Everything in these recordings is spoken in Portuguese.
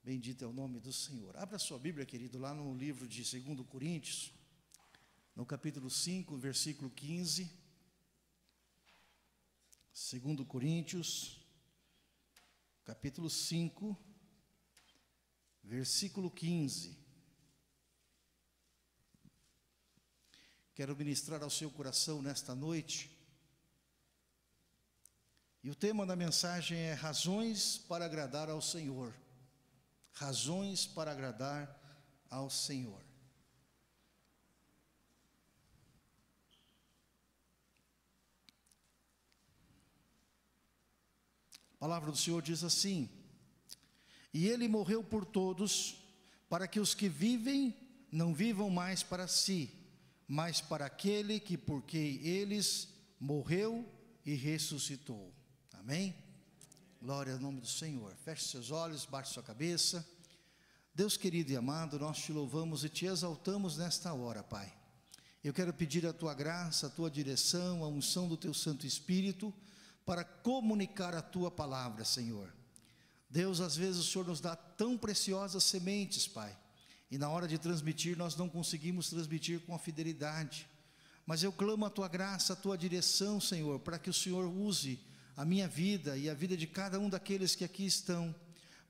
Bendito é o nome do Senhor. Abra sua Bíblia, querido, lá no livro de 2 Coríntios, no capítulo 5, versículo 15. 2 Coríntios, capítulo 5, versículo 15. Quero ministrar ao seu coração nesta noite. E o tema da mensagem é razões para agradar ao Senhor. Razões para agradar ao Senhor. A palavra do Senhor diz assim: e Ele morreu por todos, para que os que vivem não vivam mais para si, mas para aquele que por quem eles morreu e ressuscitou. Amém? Glória ao nome do Senhor. Feche seus olhos, baixe sua cabeça. Deus querido e amado, nós te louvamos e te exaltamos nesta hora, Pai. Eu quero pedir a tua graça, a tua direção, a unção do teu Santo Espírito para comunicar a tua palavra, Senhor. Deus, às vezes o Senhor nos dá tão preciosas sementes, Pai, e na hora de transmitir nós não conseguimos transmitir com a fidelidade. Mas eu clamo a tua graça, a tua direção, Senhor, para que o Senhor use a minha vida e a vida de cada um daqueles que aqui estão,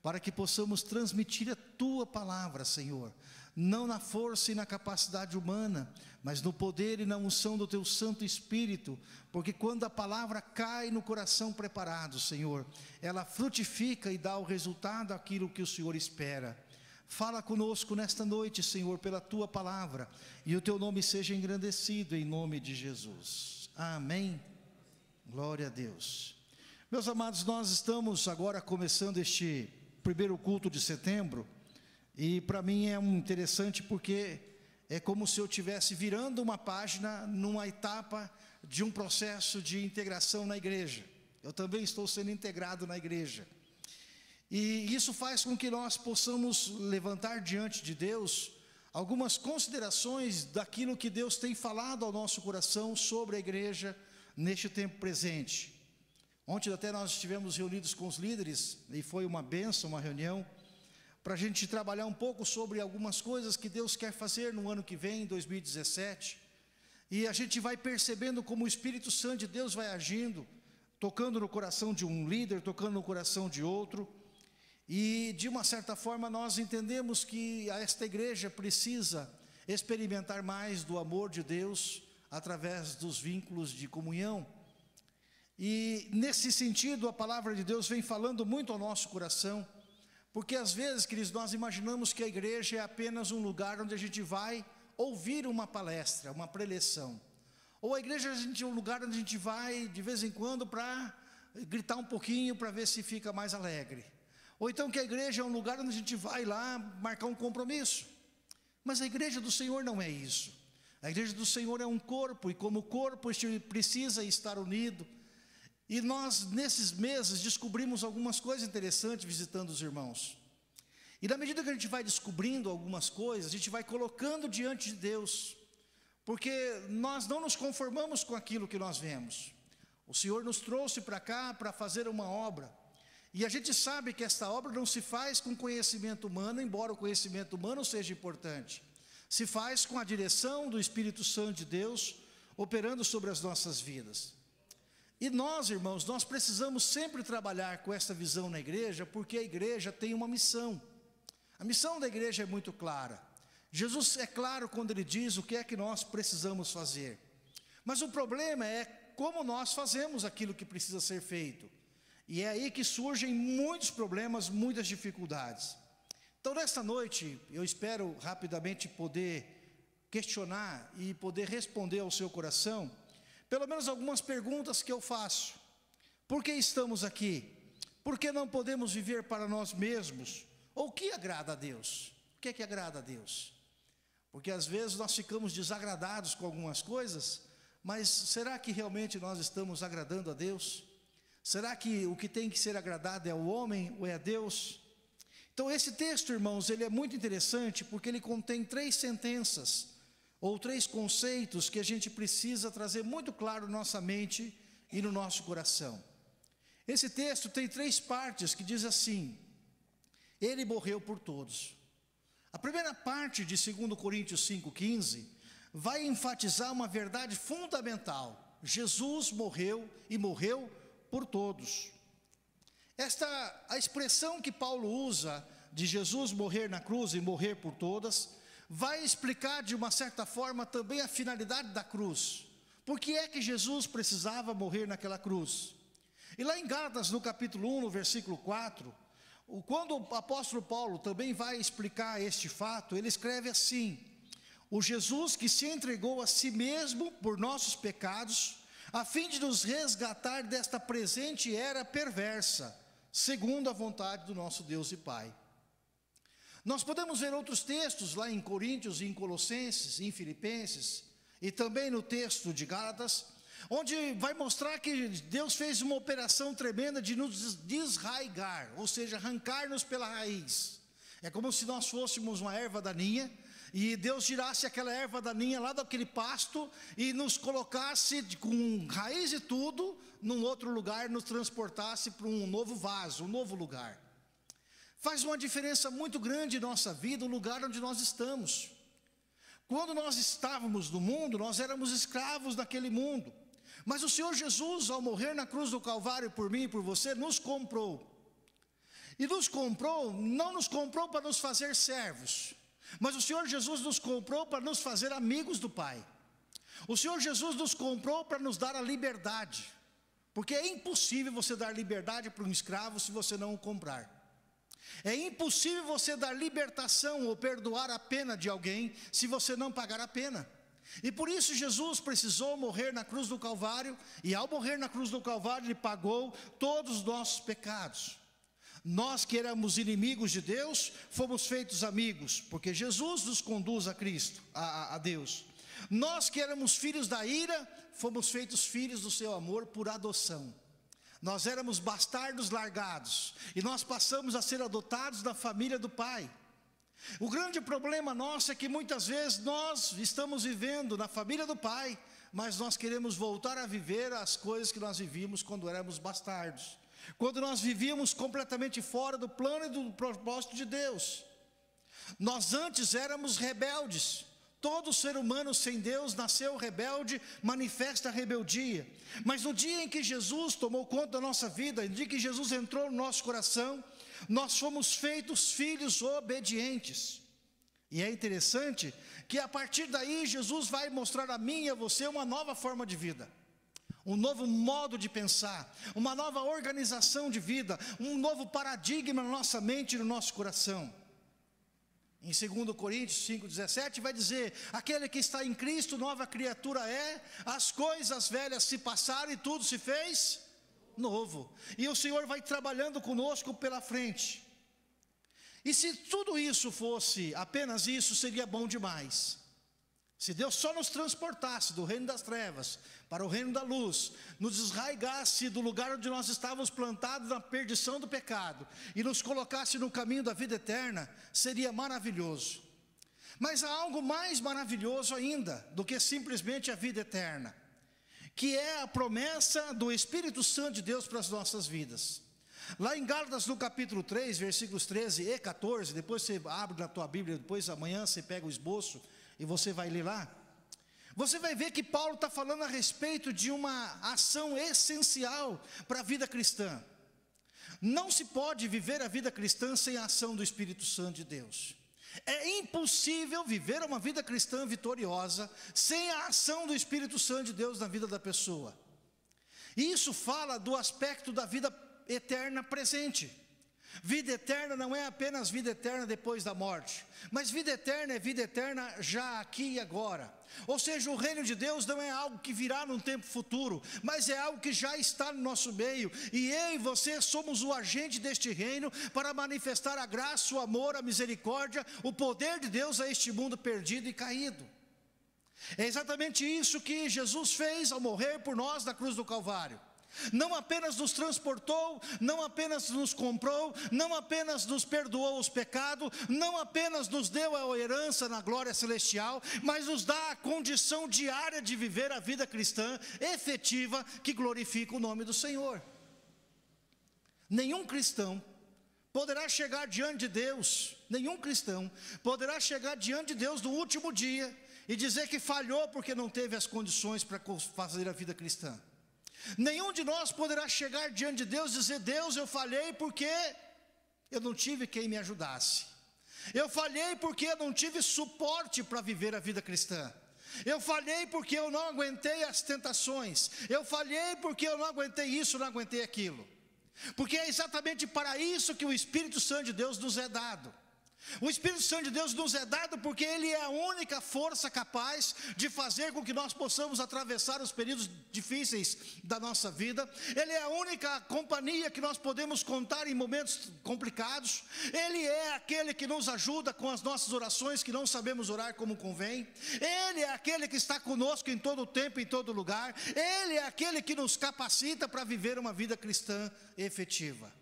para que possamos transmitir a tua palavra, Senhor, não na força e na capacidade humana, mas no poder e na unção do teu Santo Espírito, porque quando a palavra cai no coração preparado, Senhor, ela frutifica e dá o resultado aquilo que o Senhor espera. Fala conosco nesta noite, Senhor, pela tua palavra, e o teu nome seja engrandecido em nome de Jesus. Amém. Glória a Deus. Meus amados, nós estamos agora começando este primeiro culto de setembro, e para mim é interessante porque é como se eu estivesse virando uma página numa etapa de um processo de integração na igreja. Eu também estou sendo integrado na igreja, e isso faz com que nós possamos levantar diante de Deus algumas considerações daquilo que Deus tem falado ao nosso coração sobre a igreja neste tempo presente. Ontem até nós estivemos reunidos com os líderes, e foi uma bênção, uma reunião, para a gente trabalhar um pouco sobre algumas coisas que Deus quer fazer no ano que vem, 2017, e a gente vai percebendo como o Espírito Santo de Deus vai agindo, tocando no coração de um líder, tocando no coração de outro, e de uma certa forma nós entendemos que esta igreja precisa experimentar mais do amor de Deus, através dos vínculos de comunhão. E nesse sentido a palavra de Deus vem falando muito ao nosso coração, porque às vezes, queridos, nós imaginamos que a igreja é apenas um lugar onde a gente vai ouvir uma palestra, uma preleção, ou a igreja é um lugar onde a gente vai de vez em quando para gritar um pouquinho para ver se fica mais alegre, ou então que a igreja é um lugar onde a gente vai lá marcar um compromisso. Mas a igreja do Senhor não é isso. A igreja do Senhor é um corpo, e como corpo precisa estar unido. E nós, nesses meses, descobrimos algumas coisas interessantes visitando os irmãos. E na medida que a gente vai descobrindo algumas coisas, a gente vai colocando diante de Deus, porque nós não nos conformamos com aquilo que nós vemos. O Senhor nos trouxe para cá para fazer uma obra, e a gente sabe que esta obra não se faz com conhecimento humano, embora o conhecimento humano seja importante. Se faz com a direção do Espírito Santo de Deus, operando sobre as nossas vidas. E nós, irmãos, nós precisamos sempre trabalhar com essa visão na igreja, porque a igreja tem uma missão. A missão da igreja é muito clara. Jesus é claro quando ele diz o que é que nós precisamos fazer. Mas o problema é como nós fazemos aquilo que precisa ser feito. E é aí que surgem muitos problemas, muitas dificuldades. Então nesta noite, eu espero rapidamente poder questionar e poder responder ao seu coração pelo menos algumas perguntas que eu faço. Por que estamos aqui? Por que não podemos viver para nós mesmos? Ou o que agrada a Deus? O que é que agrada a Deus? Porque às vezes nós ficamos desagradados com algumas coisas, mas será que realmente nós estamos agradando a Deus? Será que o que tem que ser agradado é o homem ou é a Deus? Então esse texto, irmãos, ele é muito interessante, porque ele contém 3 sentenças, ou 3 conceitos que a gente precisa trazer muito claro na nossa mente e no nosso coração. Esse texto tem 3 partes que diz assim: Ele morreu por todos. A primeira parte de 2 Coríntios 5,15 vai enfatizar uma verdade fundamental. Jesus morreu e morreu por todos. A expressão que Paulo usa de Jesus morrer na cruz e morrer por todas, vai explicar de uma certa forma também a finalidade da cruz. Por que é que Jesus precisava morrer naquela cruz? E lá em Gálatas, no capítulo 1, no versículo 4, quando o apóstolo Paulo também vai explicar este fato, ele escreve assim: o Jesus que se entregou a si mesmo por nossos pecados, a fim de nos resgatar desta presente era perversa, segundo a vontade do nosso Deus e Pai. Nós podemos ver outros textos lá em Coríntios, em Colossenses, em Filipenses, e também no texto de Gálatas, onde vai mostrar que Deus fez uma operação tremenda de nos desraigar, ou seja, arrancar-nos pela raiz. É como se nós fôssemos uma erva daninha, e Deus tirasse aquela erva daninha lá daquele pasto, e nos colocasse com raiz e tudo, num outro lugar, nos transportasse para um novo vaso, um novo lugar. Faz uma diferença muito grande em nossa vida, o lugar onde nós estamos. Quando nós estávamos no mundo, nós éramos escravos daquele mundo. Mas o Senhor Jesus, ao morrer na cruz do Calvário por mim e por você, nos comprou. E nos comprou, não nos comprou para nos fazer servos, mas o Senhor Jesus nos comprou para nos fazer amigos do Pai. O Senhor Jesus nos comprou para nos dar a liberdade, porque é impossível você dar liberdade para um escravo se você não o comprar. É impossível você dar libertação ou perdoar a pena de alguém se você não pagar a pena. E por isso Jesus precisou morrer na cruz do Calvário, e ao morrer na cruz do Calvário ele pagou todos os nossos pecados. Nós que éramos inimigos de Deus, fomos feitos amigos, porque Jesus nos conduz a Cristo, a Deus. Nós que éramos filhos da ira, fomos feitos filhos do seu amor por adoção. Nós éramos bastardos largados, e nós passamos a ser adotados da família do Pai. O grande problema nosso é que muitas vezes nós estamos vivendo na família do Pai, mas nós queremos voltar a viver as coisas que nós vivíamos quando éramos bastardos, quando nós vivíamos completamente fora do plano e do propósito de Deus. Nós antes éramos rebeldes. Todo ser humano sem Deus nasceu rebelde, manifesta a rebeldia. Mas no dia em que Jesus tomou conta da nossa vida, no dia que Jesus entrou no nosso coração, nós fomos feitos filhos obedientes. E é interessante que a partir daí Jesus vai mostrar a mim e a você uma nova forma de vida, um novo modo de pensar, uma nova organização de vida, um novo paradigma na nossa mente e no nosso coração. Em 2 Coríntios 5,17 vai dizer: aquele que está em Cristo, nova criatura é, as coisas velhas se passaram e tudo se fez novo. E o Senhor vai trabalhando conosco pela frente. E se tudo isso fosse apenas isso, seria bom demais. Se Deus só nos transportasse do reino das trevas para o reino da luz, nos desraigasse do lugar onde nós estávamos plantados na perdição do pecado e nos colocasse no caminho da vida eterna, seria maravilhoso. Mas há algo mais maravilhoso ainda do que simplesmente a vida eterna, que é a promessa do Espírito Santo de Deus para as nossas vidas. Lá em Gálatas, no capítulo 3, versículos 13 e 14, depois você abre na tua Bíblia, depois amanhã você pega o esboço e você vai ler lá. Você vai ver que Paulo está falando a respeito de uma ação essencial para a vida cristã. Não se pode viver a vida cristã sem a ação do Espírito Santo de Deus. É impossível viver uma vida cristã vitoriosa sem a ação do Espírito Santo de Deus na vida da pessoa. E isso fala do aspecto da vida eterna presente. Vida eterna não é apenas vida eterna depois da morte, mas vida eterna é vida eterna já aqui e agora. Ou seja, o reino de Deus não é algo que virá num tempo futuro, mas é algo que já está no nosso meio, e eu e você somos o agente deste reino para manifestar a graça, o amor, a misericórdia, o poder de Deus a este mundo perdido e caído. É exatamente isso que Jesus fez ao morrer por nós na cruz do Calvário. Não apenas nos transportou, não apenas nos comprou, não apenas nos perdoou os pecados, não apenas nos deu a herança na glória celestial, mas nos dá a condição diária de viver a vida cristã efetiva que glorifica o nome do Senhor. Nenhum cristão poderá chegar diante de Deus, nenhum cristão poderá chegar diante de Deus no último dia e dizer que falhou porque não teve as condições para fazer a vida cristã. Nenhum de nós poderá chegar diante de Deus e dizer: Deus, eu falhei porque eu não tive quem me ajudasse. Eu falhei porque eu não tive suporte para viver a vida cristã. Eu falhei porque eu não aguentei as tentações. Eu falhei porque eu não aguentei isso, não aguentei aquilo. Porque é exatamente para isso que o Espírito Santo de Deus nos é dado. O Espírito Santo de Deus nos é dado porque Ele é a única força capaz de fazer com que nós possamos atravessar os períodos difíceis da nossa vida. Ele é a única companhia que nós podemos contar em momentos complicados. Ele é aquele que nos ajuda com as nossas orações que não sabemos orar como convém. Ele é aquele que está conosco em todo o tempo, em todo lugar. Ele é aquele que nos capacita para viver uma vida cristã efetiva.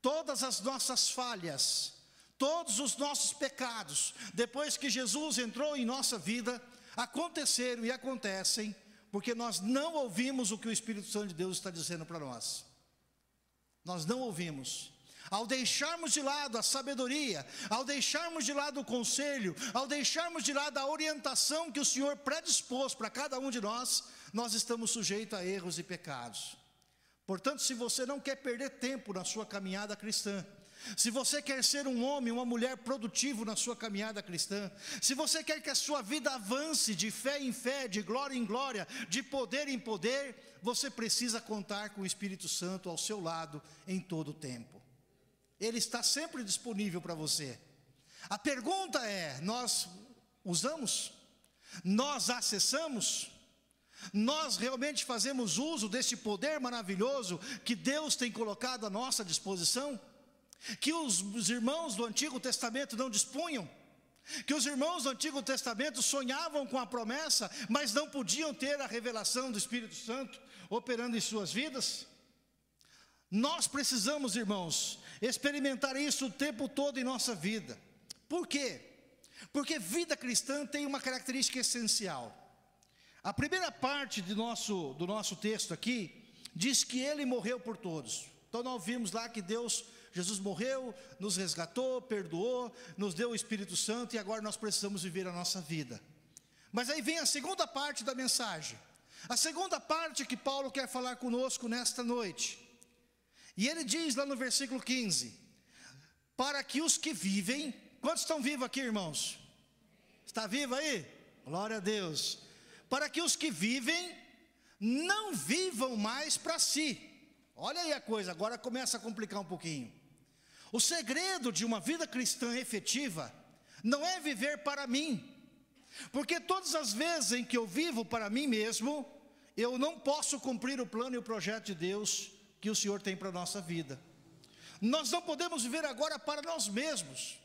Todas as nossas falhas, todos os nossos pecados, depois que Jesus entrou em nossa vida, aconteceram e acontecem, porque nós não ouvimos o que o Espírito Santo de Deus está dizendo para nós. Nós não ouvimos. Ao deixarmos de lado a sabedoria, ao deixarmos de lado o conselho, ao deixarmos de lado a orientação que o Senhor predispôs para cada um de nós, nós estamos sujeitos a erros e pecados. Portanto, se você não quer perder tempo na sua caminhada cristã, se você quer ser um homem, uma mulher produtivo na sua caminhada cristã, se você quer que a sua vida avance de fé em fé, de glória em glória, de poder em poder, você precisa contar com o Espírito Santo ao seu lado em todo o tempo. Ele está sempre disponível para você. A pergunta é: nós usamos? Nós acessamos? Nós realmente fazemos uso desse poder maravilhoso que Deus tem colocado à nossa disposição? Que os irmãos do Antigo Testamento não dispunham, que os irmãos do Antigo Testamento sonhavam com a promessa, mas não podiam ter a revelação do Espírito Santo operando em suas vidas. Nós precisamos, irmãos, experimentar isso o tempo todo em nossa vida. Por quê? Porque vida cristã tem uma característica essencial. A primeira parte do nosso texto aqui diz que Ele morreu por todos. Então nós vimos lá que Jesus morreu, nos resgatou, perdoou, nos deu o Espírito Santo, e agora nós precisamos viver a nossa vida. Mas aí vem a segunda parte da mensagem, a segunda parte que Paulo quer falar conosco nesta noite. E ele diz lá no versículo 15: para que os que vivem, quantos estão vivos aqui, irmãos? Está vivo aí? Glória a Deus. Para que os que vivem não vivam mais para si. Olha aí a coisa, agora começa a complicar um pouquinho. O segredo de uma vida cristã efetiva não é viver para mim, porque todas as vezes em que eu vivo para mim mesmo, eu não posso cumprir o plano e o projeto de Deus que o Senhor tem para a nossa vida. Nós não podemos viver agora para nós mesmos.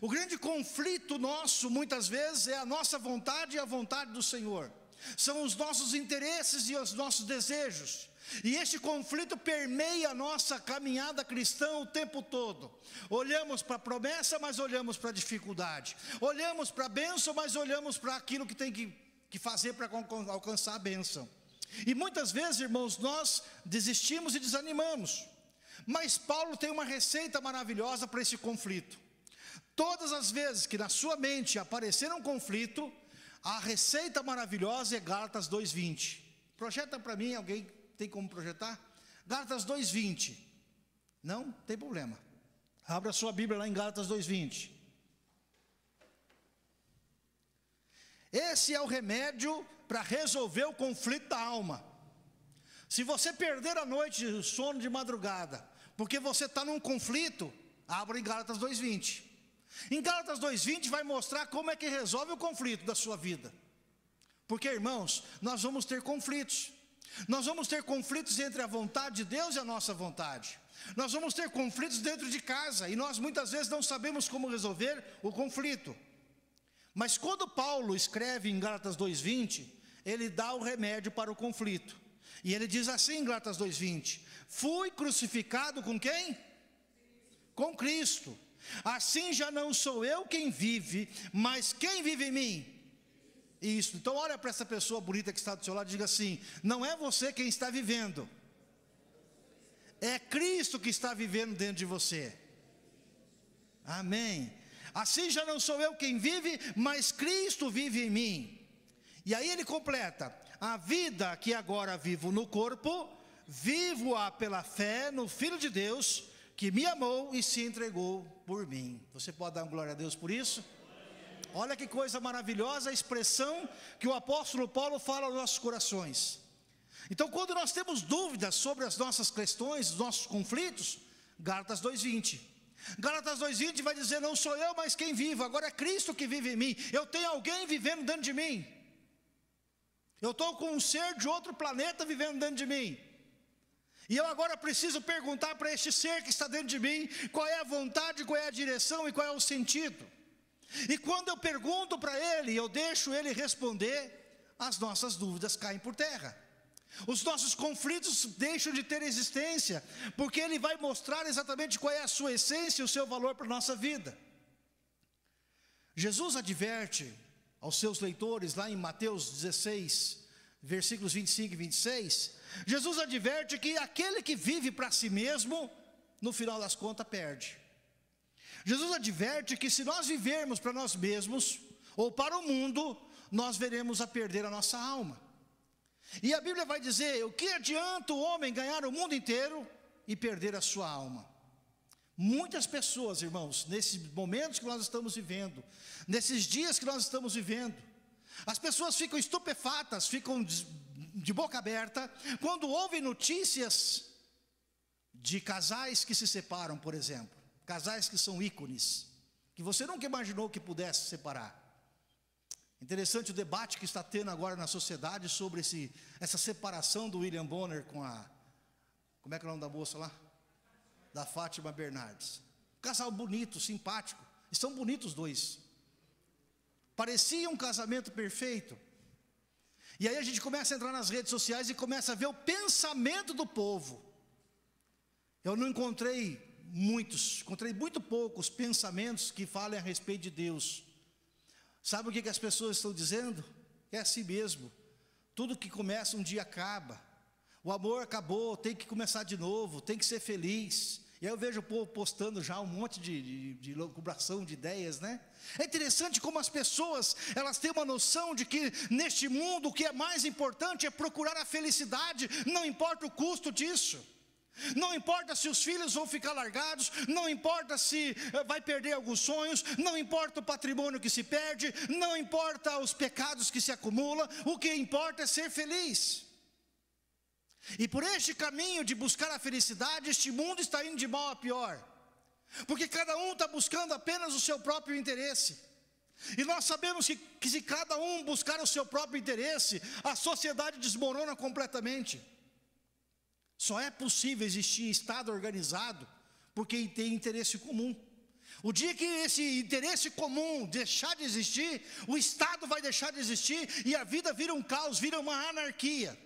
O grande conflito nosso, muitas vezes, é a nossa vontade e a vontade do Senhor. São os nossos interesses e os nossos desejos. E este conflito permeia a nossa caminhada cristã o tempo todo. Olhamos para a promessa, mas olhamos para a dificuldade. Olhamos para a bênção, mas olhamos para aquilo que tem que fazer para alcançar a bênção. E muitas vezes, irmãos, nós desistimos e desanimamos. Mas Paulo tem uma receita maravilhosa para esse conflito. Todas as vezes que na sua mente aparecer um conflito, a receita maravilhosa é Gálatas 2:20. Projeta para mim, alguém tem como projetar? Gálatas 2:20. Não? Tem problema. Abra a sua Bíblia lá em Gálatas 2:20. Esse é o remédio para resolver o conflito da alma. Se você perder a noite, o sono de madrugada, porque você está num conflito, abra em Gálatas 2:20. Em Gálatas 2:20 vai mostrar como é que resolve o conflito da sua vida. Porque, irmãos, nós vamos ter conflitos. Nós vamos ter conflitos entre a vontade de Deus e a nossa vontade. Nós vamos ter conflitos dentro de casa, e nós muitas vezes não sabemos como resolver o conflito. Mas quando Paulo escreve em Gálatas 2:20, ele dá o remédio para o conflito. E ele diz assim em Gálatas 2:20: fui crucificado com quem? Com Cristo. Assim já não sou eu quem vive, mas quem vive em mim? Isso. Então olha para essa pessoa bonita que está do seu lado e diga assim: não é você quem está vivendo, é Cristo que está vivendo dentro de você. Amém. Assim já não sou eu quem vive, mas Cristo vive em mim. E aí ele completa: a vida que agora vivo no corpo, vivo-a pela fé no Filho de Deus, que me amou e se entregou por mim. Você pode dar glória a Deus por isso? Olha que coisa maravilhosa a expressão que o apóstolo Paulo fala aos nossos corações. Então, quando nós temos dúvidas sobre as nossas questões, os nossos conflitos, Gálatas 2:20. Gálatas 2:20 vai dizer: não sou eu, mas quem vive, agora é Cristo que vive em mim. Eu tenho alguém vivendo dentro de mim. Eu estou com um ser de outro planeta vivendo dentro de mim. E eu agora preciso perguntar para este ser que está dentro de mim, qual é a vontade, qual é a direção e qual é o sentido. E quando eu pergunto para ele, eu deixo ele responder, as nossas dúvidas caem por terra. Os nossos conflitos deixam de ter existência, porque ele vai mostrar exatamente qual é a sua essência e o seu valor para a nossa vida. Jesus adverte aos seus leitores, lá em Mateus 16, versículos 25 e 26, Jesus adverte que aquele que vive para si mesmo, no final das contas perde. Jesus adverte que se nós vivermos para nós mesmos, ou para o mundo, nós veremos a perder a nossa alma. E a Bíblia vai dizer: o que adianta o homem ganhar o mundo inteiro e perder a sua alma? Muitas pessoas, irmãos, nesses momentos que nós estamos vivendo, nesses dias que nós estamos vivendo, as pessoas ficam estupefatas, ficam de boca aberta, quando ouvem notícias de casais que se separam, por exemplo. Casais que são ícones, que você nunca imaginou que pudesse separar. Interessante o debate que está tendo agora na sociedade sobre essa separação do William Bonner com como é que é o nome da moça lá? Da Fátima Bernardes. Um casal bonito, simpático, e são bonitos os dois. Parecia um casamento perfeito. E aí a gente começa a entrar nas redes sociais e começa a ver o pensamento do povo. Eu não encontrei muito poucos pensamentos que falem a respeito de Deus. Sabe o que as pessoas estão dizendo? É assim mesmo. Tudo que começa um dia acaba. O amor acabou, tem que começar de novo, tem que ser feliz. E aí eu vejo o povo postando já um monte de lucubração de ideias, né? É interessante como as pessoas, elas têm uma noção de que neste mundo o que é mais importante é procurar a felicidade, não importa o custo disso. Não importa se os filhos vão ficar largados, não importa se vai perder alguns sonhos, não importa o patrimônio que se perde, não importa os pecados que se acumulam, o que importa é ser feliz. E por este caminho de buscar a felicidade, este mundo está indo de mal a pior, porque cada um está buscando apenas o seu próprio interesse. E nós sabemos que se cada um buscar o seu próprio interesse, a sociedade desmorona completamente. Só é possível existir Estado organizado porque tem interesse comum. O dia que esse interesse comum deixar de existir, o Estado vai deixar de existir e a vida vira um caos, vira uma anarquia.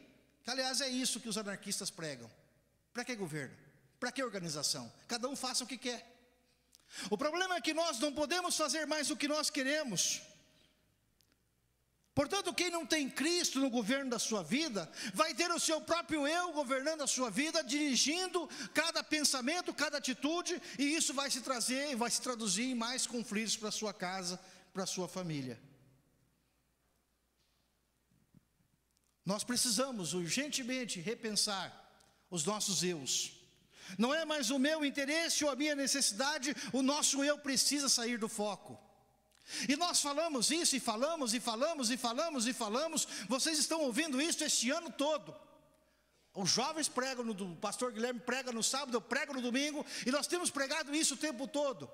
Que, aliás, é isso que os anarquistas pregam. Para que governo? Para que organização? Cada um faça o que quer. O problema é que nós não podemos fazer mais o que nós queremos. Portanto, quem não tem Cristo no governo da sua vida, vai ter o seu próprio eu governando a sua vida, dirigindo cada pensamento, cada atitude, e isso vai se traduzir em mais conflitos para a sua casa, para a sua família. Nós precisamos urgentemente repensar os nossos eus. Não é mais o meu interesse ou a minha necessidade, o nosso eu precisa sair do foco. E nós falamos isso, e falamos, e falamos, e falamos, e falamos. Vocês estão ouvindo isso este ano todo. Os jovens pregam, o pastor Guilherme prega no sábado, eu prego no domingo, e nós temos pregado isso o tempo todo.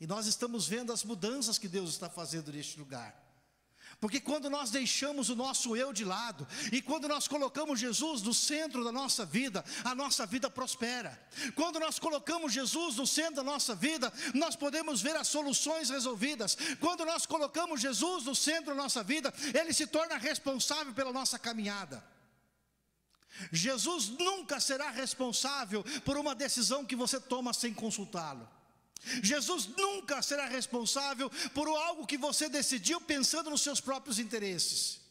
E nós estamos vendo as mudanças que Deus está fazendo neste lugar. Porque quando nós deixamos o nosso eu de lado, e quando nós colocamos Jesus no centro da nossa vida, a nossa vida prospera. Quando nós colocamos Jesus no centro da nossa vida, nós podemos ver as soluções resolvidas. Quando nós colocamos Jesus no centro da nossa vida, Ele se torna responsável pela nossa caminhada. Jesus nunca será responsável por uma decisão que você toma sem consultá-lo. Jesus nunca será responsável por algo que você decidiu pensando nos seus próprios interesses.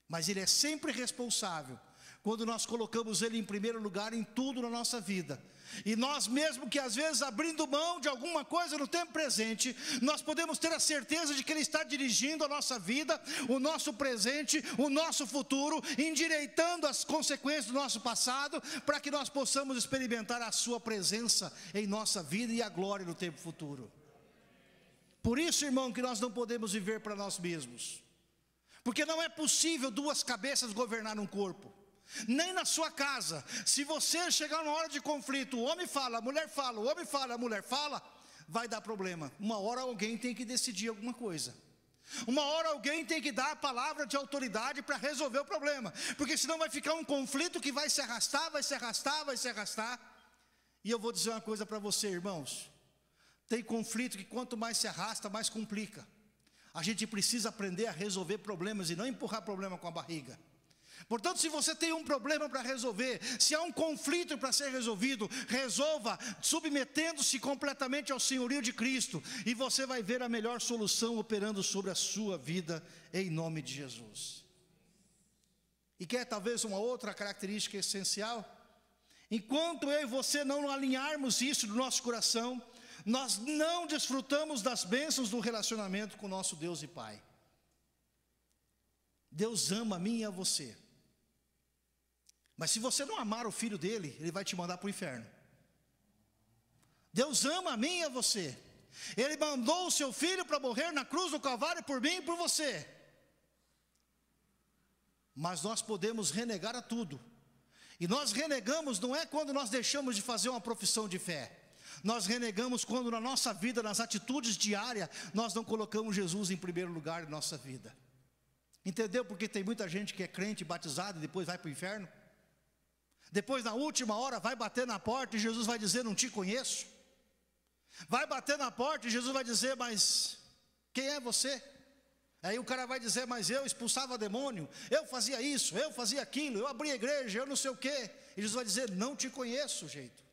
Mas Ele é sempre responsável quando nós colocamos Ele em primeiro lugar em tudo na nossa vida. E nós mesmo que às vezes abrindo mão de alguma coisa no tempo presente, nós podemos ter a certeza de que Ele está dirigindo a nossa vida, o nosso presente, o nosso futuro, endireitando as consequências do nosso passado, para que nós possamos experimentar a sua presença em nossa vida e a glória no tempo futuro. Por isso, irmão, que nós não podemos viver para nós mesmos, porque não é possível duas cabeças governar um corpo. Nem na sua casa. Se você chegar numa hora de conflito, o homem fala, a mulher fala, o homem fala, a mulher fala, vai dar problema. Uma hora alguém tem que decidir alguma coisa. Uma hora alguém tem que dar a palavra de autoridade para resolver o problema, porque senão vai ficar um conflito que vai se arrastar, vai se arrastar, vai se arrastar. E eu vou dizer uma coisa para você, irmãos, tem conflito que quanto mais se arrasta, mais complica. A gente precisa aprender a resolver problemas e não empurrar problema com a barriga. Portanto, se você tem um problema para resolver, se há um conflito para ser resolvido, resolva submetendo-se completamente ao senhorio de Cristo, e você vai ver a melhor solução operando sobre a sua vida, em nome de Jesus. E quer talvez uma outra característica essencial? Enquanto eu e você não alinharmos isso no nosso coração, nós não desfrutamos das bênçãos do relacionamento com o nosso Deus e Pai. Deus ama a mim e a você. Mas se você não amar o filho dele, ele vai te mandar para o inferno. Deus ama a mim e a você. Ele mandou o seu filho para morrer na cruz do Calvário por mim e por você. Mas nós podemos renegar a tudo. E nós renegamos não é quando nós deixamos de fazer uma profissão de fé. Nós renegamos quando na nossa vida, nas atitudes diárias, nós não colocamos Jesus em primeiro lugar em nossa vida. Entendeu porque tem muita gente que é crente, batizado e depois vai para o inferno? Depois na última hora vai bater na porta e Jesus vai dizer, não te conheço. Vai bater na porta e Jesus vai dizer, mas quem é você? Aí o cara vai dizer, mas eu expulsava demônio, eu fazia isso, eu fazia aquilo, eu abria a igreja, eu não sei o quê. E Jesus vai dizer, não te conheço, sujeito.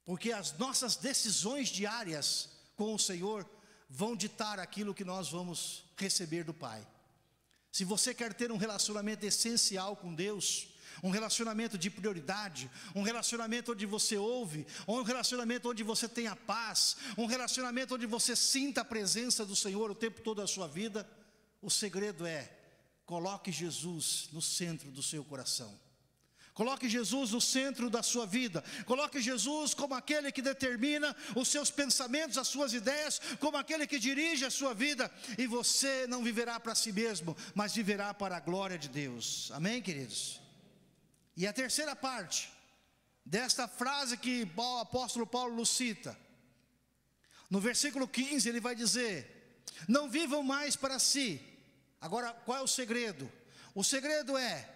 Porque as nossas decisões diárias com o Senhor vão ditar aquilo que nós vamos receber do Pai. Se você quer ter um relacionamento essencial com Deus, um relacionamento de prioridade, um relacionamento onde você ouve, um relacionamento onde você tenha paz, um relacionamento onde você sinta a presença do Senhor o tempo todo da sua vida, o segredo é, coloque Jesus no centro do seu coração. Coloque Jesus no centro da sua vida. Coloque Jesus como aquele que determina os seus pensamentos, as suas ideias, como aquele que dirige a sua vida. E você não viverá para si mesmo, mas viverá para a glória de Deus. Amém, queridos? E a terceira parte desta frase que o apóstolo Paulo nos cita, no versículo 15 ele vai dizer, não vivam mais para si. Agora, qual é o segredo? O segredo é,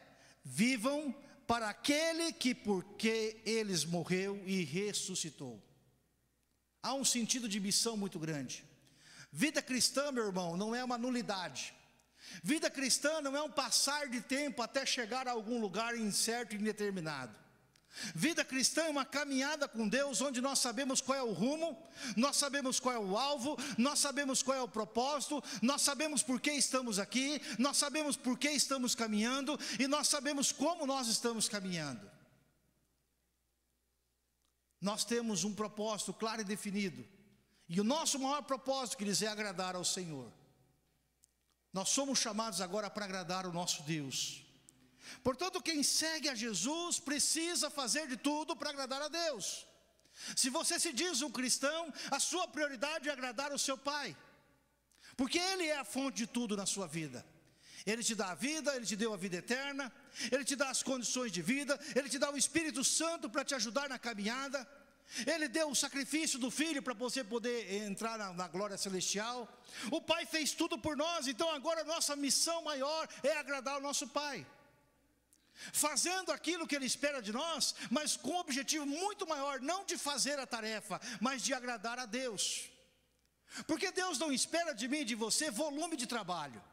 vivam para aquele que porque eles morreu e ressuscitou. Há um sentido de missão muito grande. Vida cristã, meu irmão, não é uma nulidade. Vida cristã não é um passar de tempo até chegar a algum lugar incerto e indeterminado. Vida cristã é uma caminhada com Deus, onde nós sabemos qual é o rumo, nós sabemos qual é o alvo, nós sabemos qual é o propósito, nós sabemos por que estamos aqui, nós sabemos por que estamos caminhando, e nós sabemos como nós estamos caminhando. Nós temos um propósito claro e definido, e o nosso maior propósito, queridos, é agradar ao Senhor. Nós somos chamados agora para agradar o nosso Deus. Portanto, quem segue a Jesus precisa fazer de tudo para agradar a Deus. Se você se diz um cristão, a sua prioridade é agradar o seu Pai, porque Ele é a fonte de tudo na sua vida. Ele te dá a vida, Ele te deu a vida eterna, Ele te dá as condições de vida, Ele te dá o Espírito Santo para te ajudar na caminhada, Ele deu o sacrifício do Filho para você poder entrar na glória celestial. O Pai fez tudo por nós, então agora a nossa missão maior é agradar o nosso Pai, fazendo aquilo que Ele espera de nós, mas com um objetivo muito maior, não de fazer a tarefa, mas de agradar a Deus. Porque Deus não espera de mim e de você volume de trabalho.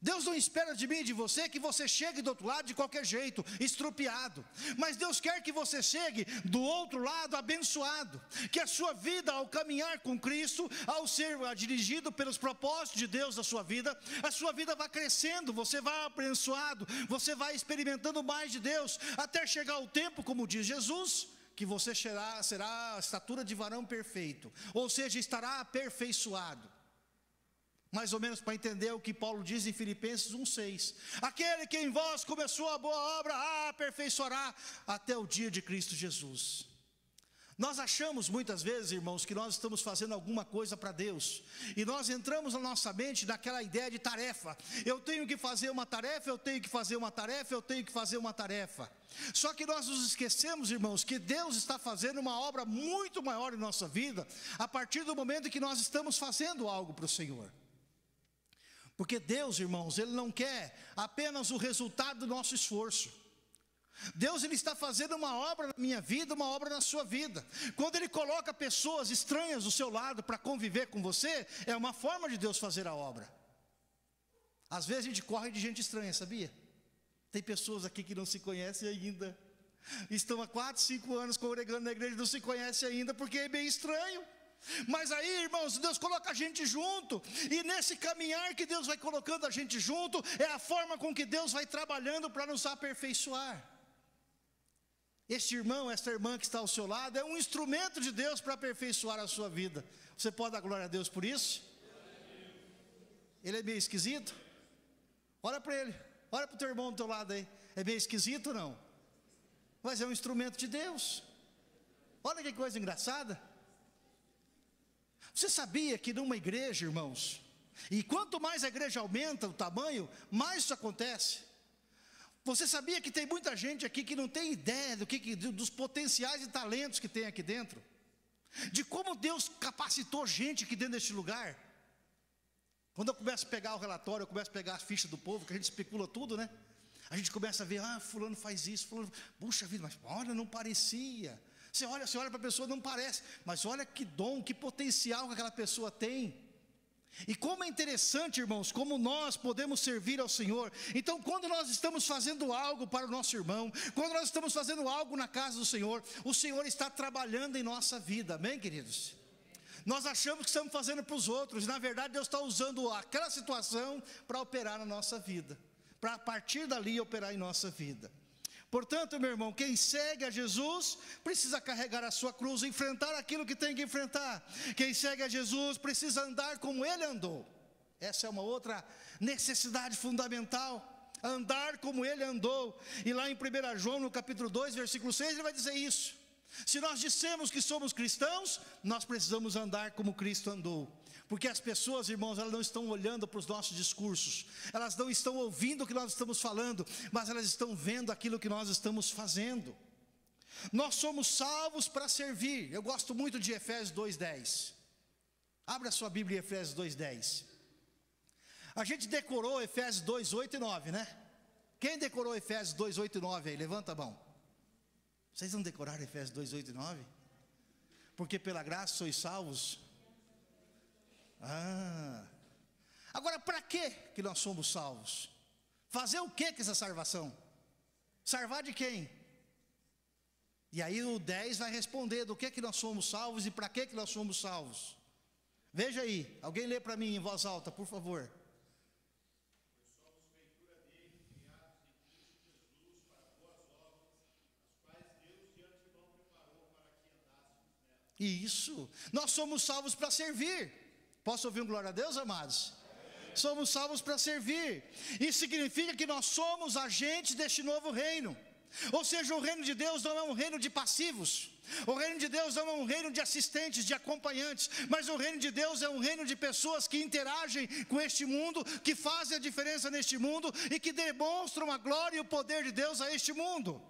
Deus não espera de mim e de você que você chegue do outro lado de qualquer jeito, estrupiado. Mas Deus quer que você chegue do outro lado abençoado. Que a sua vida, ao caminhar com Cristo, ao ser dirigido pelos propósitos de Deus na sua vida, a sua vida vai crescendo, você vai abençoado, você vai experimentando mais de Deus, até chegar o tempo, como diz Jesus, que você será a estatura de varão perfeito, ou seja, estará aperfeiçoado. Mais ou menos para entender o que Paulo diz em Filipenses 1,6. Aquele que em vós começou a boa obra, aperfeiçoará até o dia de Cristo Jesus. Nós achamos muitas vezes, irmãos, que nós estamos fazendo alguma coisa para Deus. E nós entramos na nossa mente naquela ideia de tarefa. Eu tenho que fazer uma tarefa, eu tenho que fazer uma tarefa, eu tenho que fazer uma tarefa. Só que nós nos esquecemos, irmãos, que Deus está fazendo uma obra muito maior em nossa vida, a partir do momento que nós estamos fazendo algo para o Senhor. Porque Deus, irmãos, Ele não quer apenas o resultado do nosso esforço. Deus, Ele está fazendo uma obra na minha vida, uma obra na sua vida. Quando Ele coloca pessoas estranhas do seu lado para conviver com você, é uma forma de Deus fazer a obra. Às vezes a gente corre de gente estranha, sabia? Tem pessoas aqui que não se conhecem ainda. Estão há 4, 5 anos congregando na igreja e não se conhecem ainda, porque é bem estranho. Mas aí, irmãos, Deus coloca a gente junto, e nesse caminhar que Deus vai colocando a gente junto, é a forma com que Deus vai trabalhando para nos aperfeiçoar. Este irmão, esta irmã que está ao seu lado, é um instrumento de Deus para aperfeiçoar a sua vida. Você pode dar glória a Deus por isso? Ele é meio esquisito? Olha para ele, olha para o teu irmão do teu lado aí. É meio esquisito ou não? Mas é um instrumento de Deus. Olha que coisa engraçada. Você sabia que numa igreja, irmãos, e quanto mais a igreja aumenta o tamanho, mais isso acontece? Você sabia que tem muita gente aqui que não tem ideia dos potenciais e talentos que tem aqui dentro? De como Deus capacitou gente aqui dentro deste lugar? Quando eu começo a pegar o relatório, eu começo a pegar a ficha do povo, que a gente especula tudo, né? A gente começa a ver, fulano faz isso, fulano, puxa vida, mas olha, não parecia. Você olha para a pessoa, não parece, mas olha que dom, que potencial que aquela pessoa tem. E como é interessante, irmãos, como nós podemos servir ao Senhor. Então, quando nós estamos fazendo algo para o nosso irmão, quando nós estamos fazendo algo na casa do Senhor, o Senhor está trabalhando em nossa vida, amém, queridos? Nós achamos que estamos fazendo para os outros, e na verdade Deus está usando aquela situação para operar na nossa vida, para a partir dali operar em nossa vida. Portanto, meu irmão, quem segue a Jesus precisa carregar a sua cruz, enfrentar aquilo que tem que enfrentar. Quem segue a Jesus precisa andar como Ele andou. Essa é uma outra necessidade fundamental, andar como Ele andou. E lá em 1 João, no capítulo 2, versículo 6, ele vai dizer isso. Se nós dissemos que somos cristãos, nós precisamos andar como Cristo andou. Porque as pessoas, irmãos, elas não estão olhando para os nossos discursos, elas não estão ouvindo o que nós estamos falando, mas elas estão vendo aquilo que nós estamos fazendo. Nós somos salvos para servir. Eu gosto muito de Efésios 2:10. Abra a sua Bíblia em Efésios 2:10. A gente decorou Efésios 2:8 e 9, né? Quem decorou Efésios 2:8 e 9 aí? Levanta a mão. Vocês não decoraram Efésios 2:8 e 9? Porque pela graça sois salvos. Agora, para que nós somos salvos? Fazer o que com essa salvação? Salvar de quem? E aí o 10 vai responder do que nós somos salvos e para que nós somos salvos. Veja aí, alguém lê para mim em voz alta, por favor. Isso, nós somos salvos para servir. Posso ouvir um glória a Deus, amados? Amém. Somos salvos para servir. Isso significa que nós somos agentes deste novo reino. Ou seja, o reino de Deus não é um reino de passivos. O reino de Deus não é um reino de assistentes, de acompanhantes. Mas o reino de Deus é um reino de pessoas que interagem com este mundo, que fazem a diferença neste mundo e que demonstram a glória e o poder de Deus a este mundo.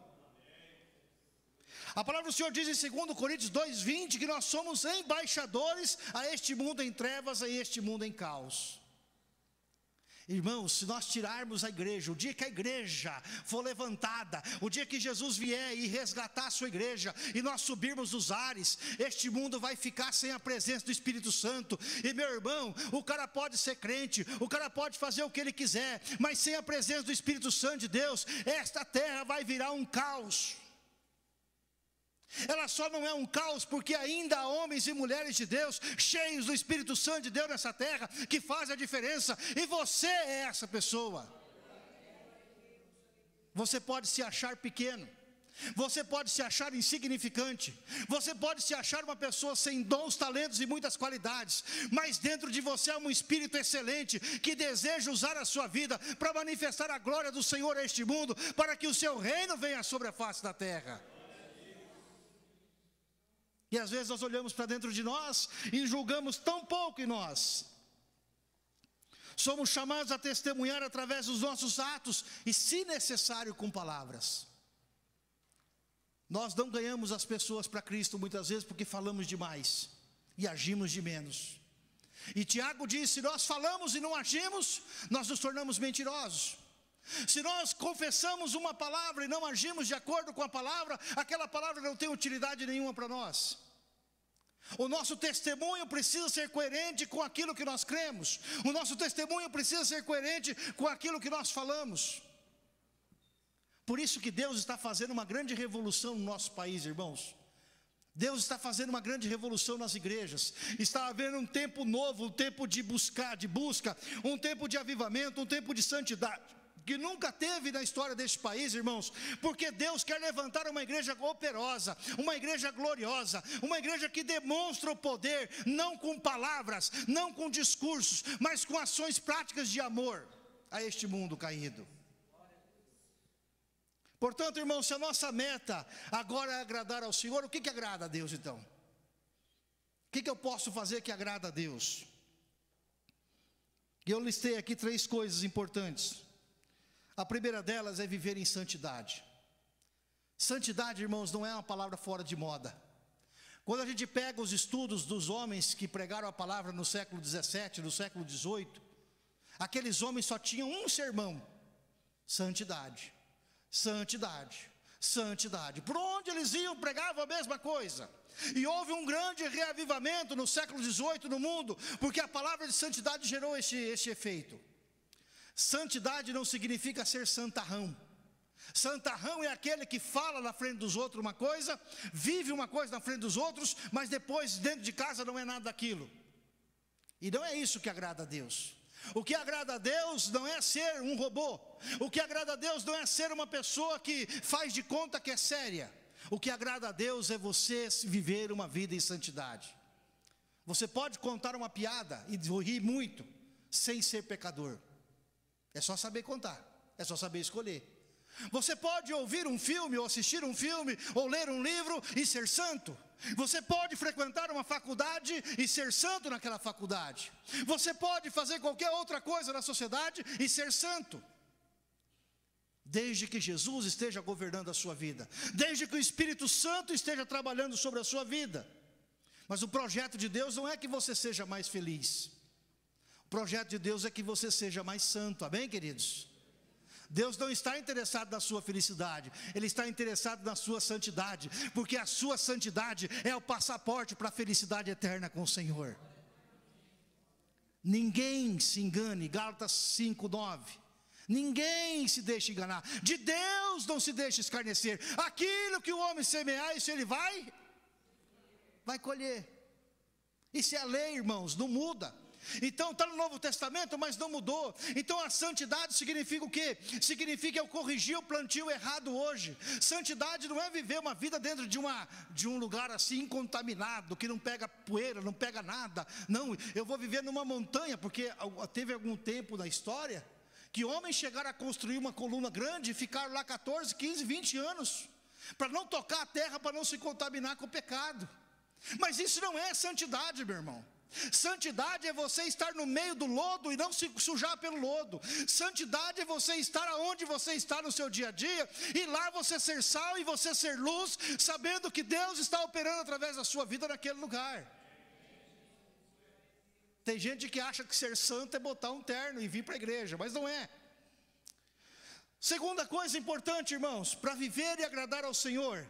A palavra do Senhor diz em 2 Coríntios 2:20 que nós somos embaixadores a este mundo em trevas, a este mundo em caos. Irmãos, se nós tirarmos a igreja, o dia que a igreja for levantada, o dia que Jesus vier e resgatar a sua igreja, e nós subirmos dos ares, este mundo vai ficar sem a presença do Espírito Santo. E meu irmão, o cara pode ser crente, o cara pode fazer o que ele quiser, mas sem a presença do Espírito Santo de Deus, esta terra vai virar um caos. Ela só não é um caos porque ainda há homens e mulheres de Deus, cheios do Espírito Santo de Deus nessa terra, que fazem a diferença, e você é essa pessoa. Você pode se achar pequeno, você pode se achar insignificante, você pode se achar uma pessoa sem dons, talentos e muitas qualidades, mas dentro de você há um Espírito excelente, que deseja usar a sua vida para manifestar a glória do Senhor a este mundo, para que o seu reino venha sobre a face da terra. E às vezes nós olhamos para dentro de nós e julgamos tão pouco em nós. Somos chamados a testemunhar através dos nossos atos e, se necessário, com palavras. Nós não ganhamos as pessoas para Cristo muitas vezes porque falamos demais e agimos de menos. E Tiago diz: se nós falamos e não agimos, nós nos tornamos mentirosos. Se nós confessamos uma palavra e não agimos de acordo com a palavra, aquela palavra não tem utilidade nenhuma para nós. O nosso testemunho precisa ser coerente com aquilo que nós cremos. O nosso testemunho precisa ser coerente com aquilo que nós falamos. Por isso que Deus está fazendo uma grande revolução no nosso país, irmãos. Deus está fazendo uma grande revolução nas igrejas. Está havendo um tempo novo, um tempo de busca, um tempo de avivamento, um tempo de santidade, que nunca teve na história deste país, irmãos, porque Deus quer levantar uma igreja operosa, uma igreja gloriosa, uma igreja que demonstra o poder, não com palavras, não com discursos, mas com ações práticas de amor a este mundo caído. Portanto, irmãos, se a nossa meta agora é agradar ao Senhor, o que agrada a Deus então? O que eu posso fazer que agrada a Deus? E eu listei aqui 3 coisas importantes. A primeira delas é viver em santidade. Santidade, irmãos, não é uma palavra fora de moda. Quando a gente pega os estudos dos homens que pregaram a palavra no século 17, no século 18, aqueles homens só tinham um sermão: santidade, santidade, santidade. Por onde eles iam, pregavam a mesma coisa. E houve um grande reavivamento no século 18 no mundo, porque a palavra de santidade gerou este efeito. Santidade não significa ser santarrão. Santarrão é aquele que fala na frente dos outros uma coisa, vive uma coisa na frente dos outros, mas depois dentro de casa não é nada daquilo. E não é isso que agrada a Deus. O que agrada a Deus não é ser um robô. O que agrada a Deus não é ser uma pessoa que faz de conta que é séria. O que agrada a Deus é você viver uma vida em santidade. Você pode contar uma piada e rir muito sem ser pecador. É só saber contar, é só saber escolher. Você pode ouvir um filme, ou assistir um filme, ou ler um livro e ser santo. Você pode frequentar uma faculdade e ser santo naquela faculdade. Você pode fazer qualquer outra coisa na sociedade e ser santo, desde que Jesus esteja governando a sua vida, desde que o Espírito Santo esteja trabalhando sobre a sua vida. Mas o projeto de Deus não é que você seja mais feliz. O projeto de Deus é que você seja mais santo, amém, queridos? Deus não está interessado na sua felicidade, Ele está interessado na sua santidade, porque a sua santidade é o passaporte para a felicidade eterna com o Senhor. Ninguém se engane, Gálatas 5:9. Ninguém se deixe enganar, de Deus não se deixe escarnecer. Aquilo que o homem semear, isso ele vai colher. Isso é a lei, irmãos, não muda. Então está no Novo Testamento, mas não mudou. Então a santidade significa o quê? Significa eu corrigir o plantio errado hoje. Santidade não é viver uma vida dentro de um lugar assim incontaminado, que não pega poeira, não pega nada. Não, eu vou viver numa montanha, porque teve algum tempo na história que homens chegaram a construir uma coluna grande e ficaram lá 14, 15, 20 anos, para não tocar a terra, para não se contaminar com o pecado. Mas isso não é santidade, meu irmão. Santidade é você estar no meio do lodo e não se sujar pelo lodo. Santidade é você estar aonde você está no seu dia a dia, e lá você ser sal e você ser luz, sabendo que Deus está operando através da sua vida naquele lugar. Tem gente que acha que ser santo é botar um terno e vir para a igreja, mas não é. Segunda coisa importante, irmãos, para viver e agradar ao Senhor: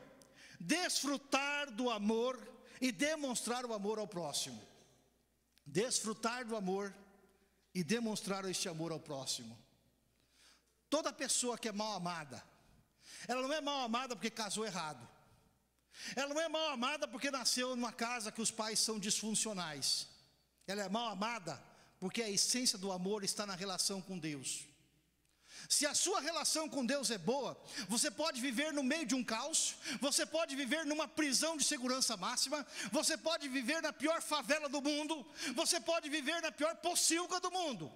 desfrutar do amor e demonstrar o amor ao próximo. Desfrutar do amor e demonstrar este amor ao próximo. Toda pessoa que é mal amada, ela não é mal amada porque casou errado. Ela não é mal amada porque nasceu numa casa que os pais são disfuncionais. Ela é mal amada porque a essência do amor está na relação com Deus. Se a sua relação com Deus é boa, você pode viver no meio de um caos, você pode viver numa prisão de segurança máxima, você pode viver na pior favela do mundo, você pode viver na pior pocilga do mundo.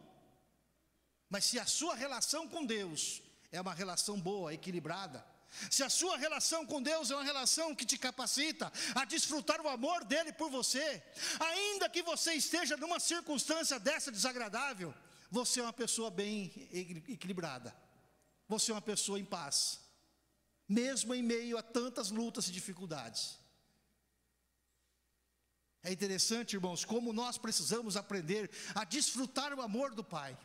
Mas se a sua relação com Deus é uma relação boa, equilibrada, se a sua relação com Deus é uma relação que te capacita a desfrutar o amor dele por você, ainda que você esteja numa circunstância dessa desagradável, você é uma pessoa bem equilibrada, você é uma pessoa em paz, mesmo em meio a tantas lutas e dificuldades. É interessante, irmãos, como nós precisamos aprender a desfrutar o amor do Pai.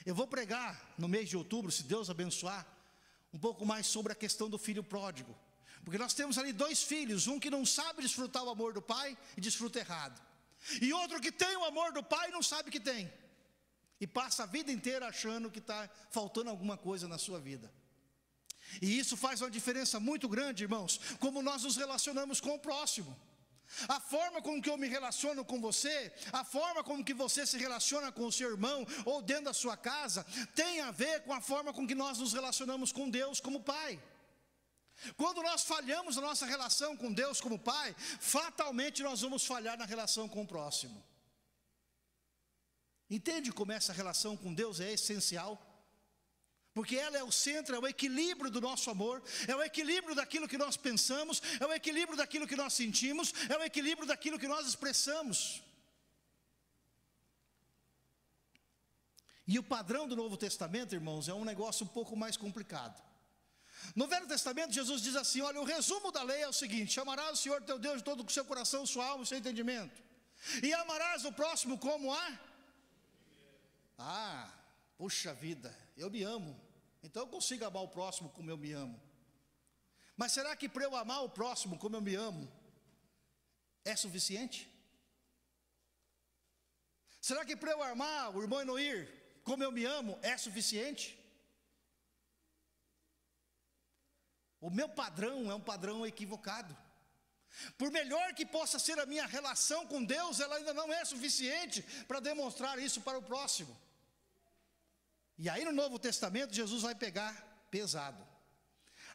Eu vou pregar no mês de outubro, se Deus abençoar, um pouco mais sobre a questão do filho pródigo, porque nós temos ali dois filhos, um que não sabe desfrutar o amor do pai e desfruta errado, e outro que tem o amor do pai e não sabe que tem, e passa a vida inteira achando que está faltando alguma coisa na sua vida. E isso faz uma diferença muito grande, irmãos, como nós nos relacionamos com o próximo. A forma com que eu me relaciono com você, a forma com que você se relaciona com o seu irmão ou dentro da sua casa, tem a ver com a forma com que nós nos relacionamos com Deus como Pai. Quando nós falhamos na nossa relação com Deus como Pai, fatalmente nós vamos falhar na relação com o próximo. Entende como essa relação com Deus é essencial? Porque ela é o centro, é o equilíbrio do nosso amor, é o equilíbrio daquilo que nós pensamos, é o equilíbrio daquilo que nós sentimos, é o equilíbrio daquilo que nós expressamos. E o padrão do Novo Testamento, irmãos, é um negócio um pouco mais complicado. No Velho Testamento, Jesus diz assim: olha, o resumo da lei é o seguinte: chamarás o Senhor teu Deus de todo o seu coração, sua alma e seu entendimento, e amarás o próximo como puxa vida, eu me amo, então eu consigo amar o próximo como eu me amo. Mas será que para eu amar o próximo como eu me amo é suficiente? Será que para eu amar o irmão Enoir como eu me amo é suficiente? O meu padrão é um padrão equivocado. Por melhor que possa ser a minha relação com Deus, ela ainda não é suficiente para demonstrar isso para o próximo. E aí no Novo Testamento Jesus vai pegar pesado.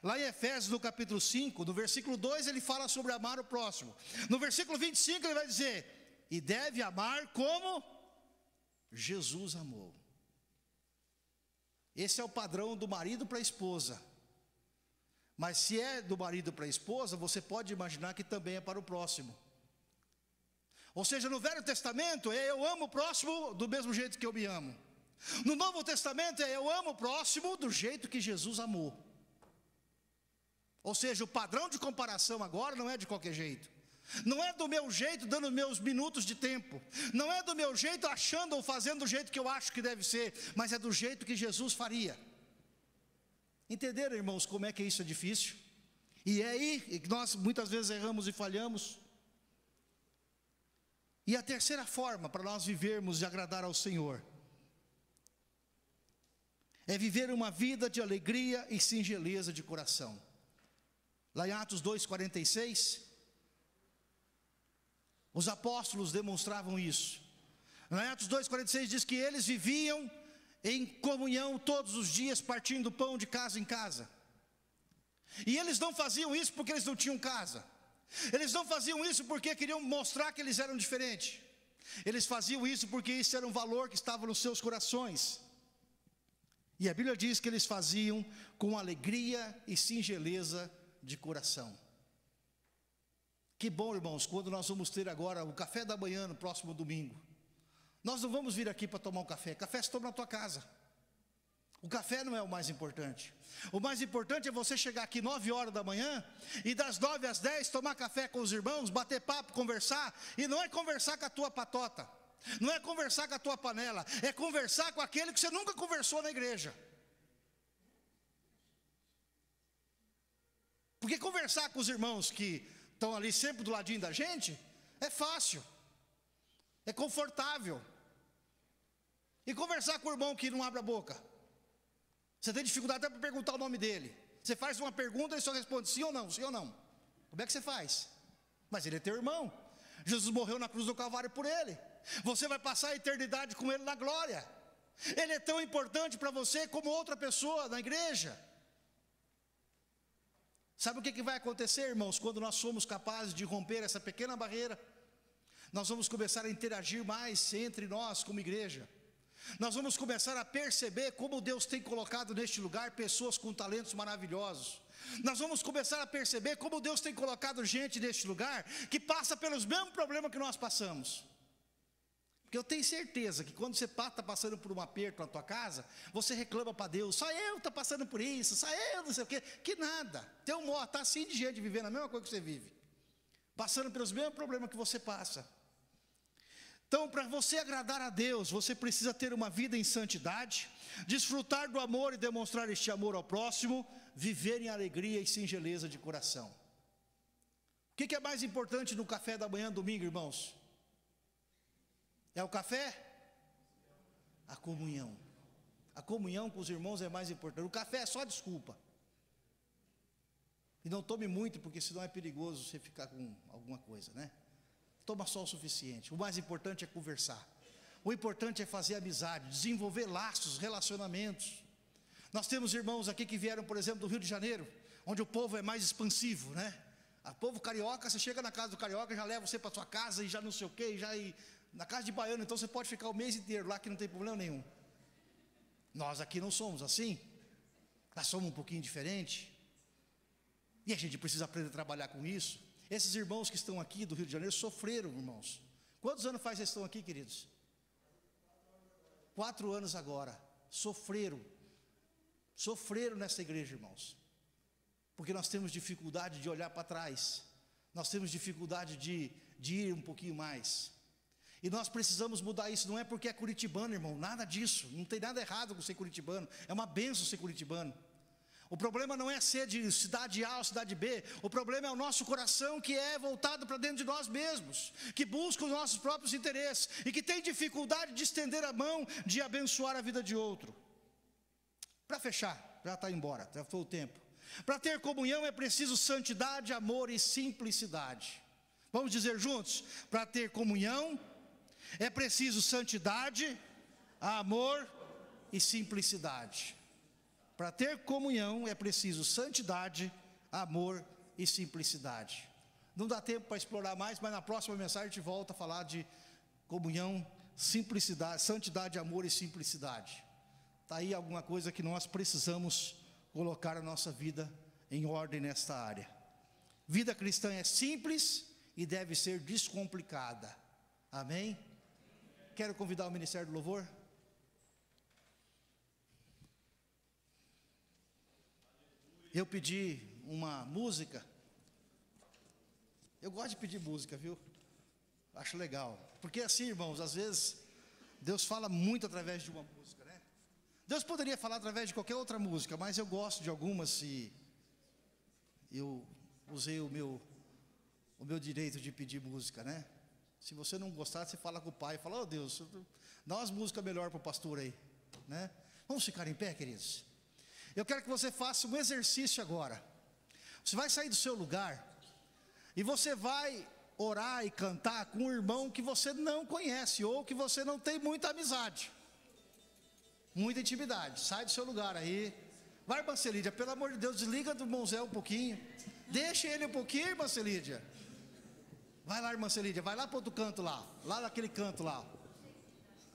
Lá em Efésios, no capítulo 5, no versículo 2, ele fala sobre amar o próximo. No versículo 25 ele vai dizer: e deve amar como Jesus amou. Esse é o padrão do marido para a esposa. Mas se é do marido para a esposa, você pode imaginar que também é para o próximo. Ou seja, no Velho Testamento é eu amo o próximo do mesmo jeito que eu me amo. No Novo Testamento é eu amo o próximo do jeito que Jesus amou. Ou seja, o padrão de comparação agora não é de qualquer jeito. Não é do meu jeito, dando meus minutos de tempo. Não é do meu jeito, achando ou fazendo do jeito que eu acho que deve ser. Mas é do jeito que Jesus faria. Entenderam, irmãos, como é que isso é difícil? E é aí que nós muitas vezes erramos e falhamos. E a terceira forma para nós vivermos e agradar ao Senhor é viver uma vida de alegria e singeleza de coração. Lá em Atos 2,46, os apóstolos demonstravam isso. Lá em Atos 2,46 diz que eles viviam em comunhão todos os dias, partindo pão de casa em casa. E eles não faziam isso porque eles não tinham casa. Eles não faziam isso porque queriam mostrar que eles eram diferentes. Eles faziam isso porque isso era um valor que estava nos seus corações. E a Bíblia diz que eles faziam com alegria e singeleza de coração. Que bom, irmãos, quando nós vamos ter agora o café da manhã no próximo domingo. Nós não vamos vir aqui para tomar um café. Café se toma na tua casa. O café não é o mais importante. O mais importante é você chegar aqui 9 horas da manhã e das 9 às 10 tomar café com os irmãos, bater papo, conversar. E não é conversar com a tua patota. Não é conversar com a tua panela, é conversar com aquele que você nunca conversou na igreja. Porque conversar com os irmãos que estão ali sempre do ladinho da gente, é fácil, é confortável. E conversar com o irmão que não abre a boca, você tem dificuldade até para perguntar o nome dele. Você faz uma pergunta e ele só responde sim ou não, sim ou não. Como é que você faz? Mas ele é teu irmão. Jesus morreu na cruz do Calvário por ele. Você vai passar a eternidade com ele na glória. Ele é tão importante para você como outra pessoa na igreja. Sabe o que vai acontecer, irmãos, quando nós somos capazes de romper essa pequena barreira? Nós vamos começar a interagir mais entre nós como igreja. Nós vamos começar a perceber como Deus tem colocado neste lugar pessoas com talentos maravilhosos. Nós vamos começar a perceber como Deus tem colocado gente neste lugar que passa pelos mesmos problemas que nós passamos. Porque eu tenho certeza que quando você está passando por um aperto na tua casa, você reclama para Deus, só eu estou passando por isso, só eu não sei o quê, que nada. Tem está assim de gente vivendo a mesma coisa que você vive, passando pelos mesmos problemas que você passa. Então, para você agradar a Deus, você precisa ter uma vida em santidade, desfrutar do amor e demonstrar este amor ao próximo, viver em alegria e singeleza de coração. O que é mais importante no café da manhã, domingo, irmãos? É o café? A comunhão. A comunhão com os irmãos é mais importante. O café é só desculpa. E não tome muito, porque senão é perigoso você ficar com alguma coisa, né? Toma só o suficiente. O mais importante é conversar. O importante é fazer amizade, desenvolver laços, relacionamentos. Nós temos irmãos aqui que vieram, por exemplo, do Rio de Janeiro, onde o povo é mais expansivo, né? O povo carioca, você chega na casa do carioca, já leva você para sua casa e já não sei o quê, na casa de baiano, então você pode ficar o mês inteiro lá que não tem problema nenhum. Nós aqui não somos assim. Nós somos um pouquinho diferente. E a gente precisa aprender a trabalhar com isso. Esses irmãos que estão aqui do Rio de Janeiro sofreram, irmãos. Quantos anos faz eles estão aqui, queridos? 4 anos agora. Sofreram nessa igreja, irmãos. Porque nós temos dificuldade de olhar para trás. Nós temos dificuldade de ir um pouquinho mais. E nós precisamos mudar isso. Não é porque é curitibano, irmão, nada disso. Não tem nada errado com ser curitibano. É uma bênção ser curitibano. O problema não é ser de cidade A ou cidade B. O problema é o nosso coração, que é voltado para dentro de nós mesmos, que busca os nossos próprios interesses e que tem dificuldade de estender a mão, de abençoar a vida de outro. Para fechar, já está embora, já foi o tempo. Para ter comunhão é preciso santidade, amor e simplicidade. Vamos dizer juntos? Para ter comunhão é preciso santidade, amor e simplicidade. Para ter comunhão é preciso santidade, amor e simplicidade. Não dá tempo para explorar mais, mas na próxima mensagem a gente volta a falar de comunhão, simplicidade, santidade, amor e simplicidade. Está aí alguma coisa que nós precisamos colocar a nossa vida em ordem nesta área. Vida cristã é simples e deve ser descomplicada. Amém? Quero convidar o Ministério do Louvor. Eu pedi uma música. Eu gosto de pedir música, viu? Acho legal. Porque assim, irmãos, às vezes Deus fala muito através de uma música, né? Deus poderia falar através de qualquer outra música, mas eu gosto de algumas e eu usei o meu direito de pedir música, né? Se você não gostar, você fala com o pai, fala: oh Deus, dá umas músicas melhor para o pastor aí, né? Vamos ficar em pé, queridos? Eu quero que você faça um exercício agora. Você vai sair do seu lugar e você vai orar e cantar com um irmão que você não conhece ou que você não tem muita amizade, muita intimidade. Sai do seu lugar aí. Vai, irmã Celídia, pelo amor de Deus, desliga do irmão Zé um pouquinho. Deixa ele um pouquinho, irmã Celídia. Vai lá, irmã Celídia, vai lá para outro canto lá naquele canto lá.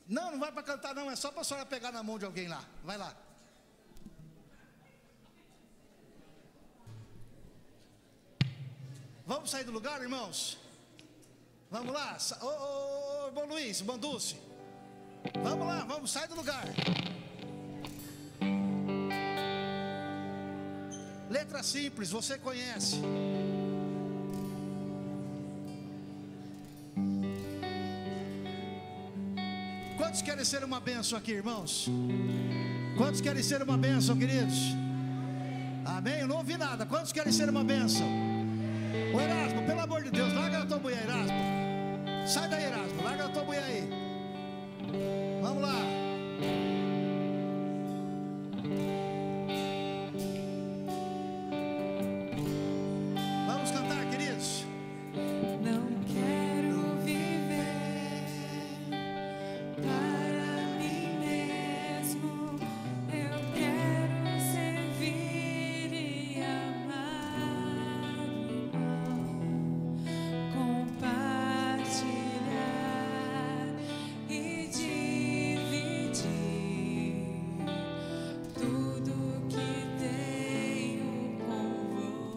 Não vai para cantar não, é só para a senhora pegar na mão de alguém lá. Vai lá. Vamos sair do lugar, irmãos? Vamos lá. Ô, irmão Luiz, irmão Dulce. Vamos lá, vamos, sai do lugar. Letra simples, você conhece. Quantos querem ser uma bênção aqui, irmãos? Quantos querem ser uma bênção, queridos? Amém? Eu não ouvi nada. Quantos querem ser uma bênção? Ô Erasmo, pelo amor de Deus, larga a tua mulher, Erasmo. Sai daí, Erasmo, larga a tua mulher aí. Vamos lá. Vamos cantar, queridos. Não quero viver para mim mesmo. Eu quero servir e amar, compartilhar e dividir tudo que tenho com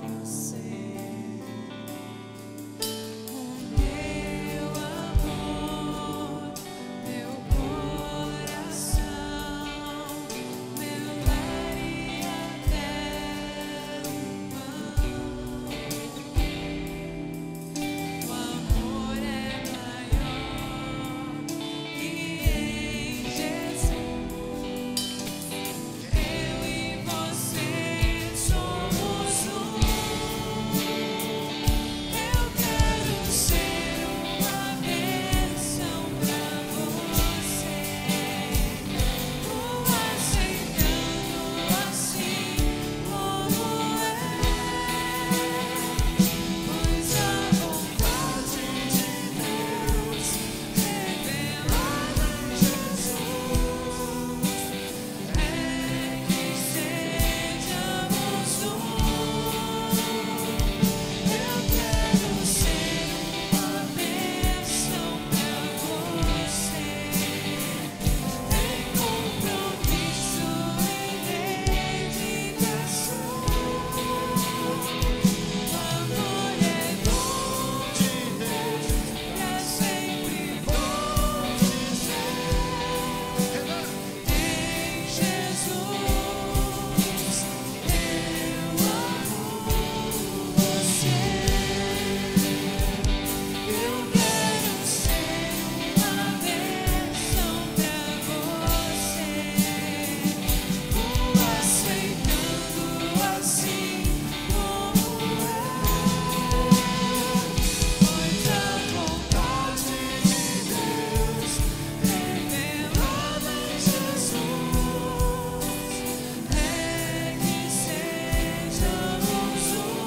você. Com meu amor, meu coração, meu lar e até o pão. O amor é maior e em Jesus eu e você somos um. Eu quero ser uma bênção pra você, o aceitando assim como é, pois a vontade de Deus revelada em Jesus é que sejamos um. Eu quero ser uma bênção pra você, em compromisso e dedicação. O amor é dom de Deus, pra sempre vou dizer. Em Jesus eu amo você. Eu quero ser uma bênção pra você, o aceitando assim como é, pois a vontade de Deus revelada em Jesus é que sejamos um.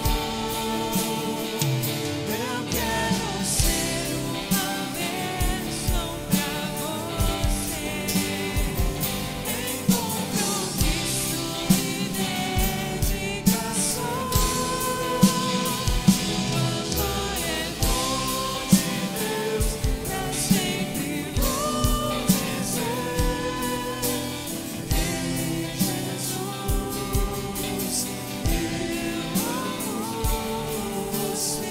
Eu quero ser uma bênção pra você, em compromisso e dedicação. O amor é dom de Deus, pra sempre vou dizer. Em Jesus eu amo você.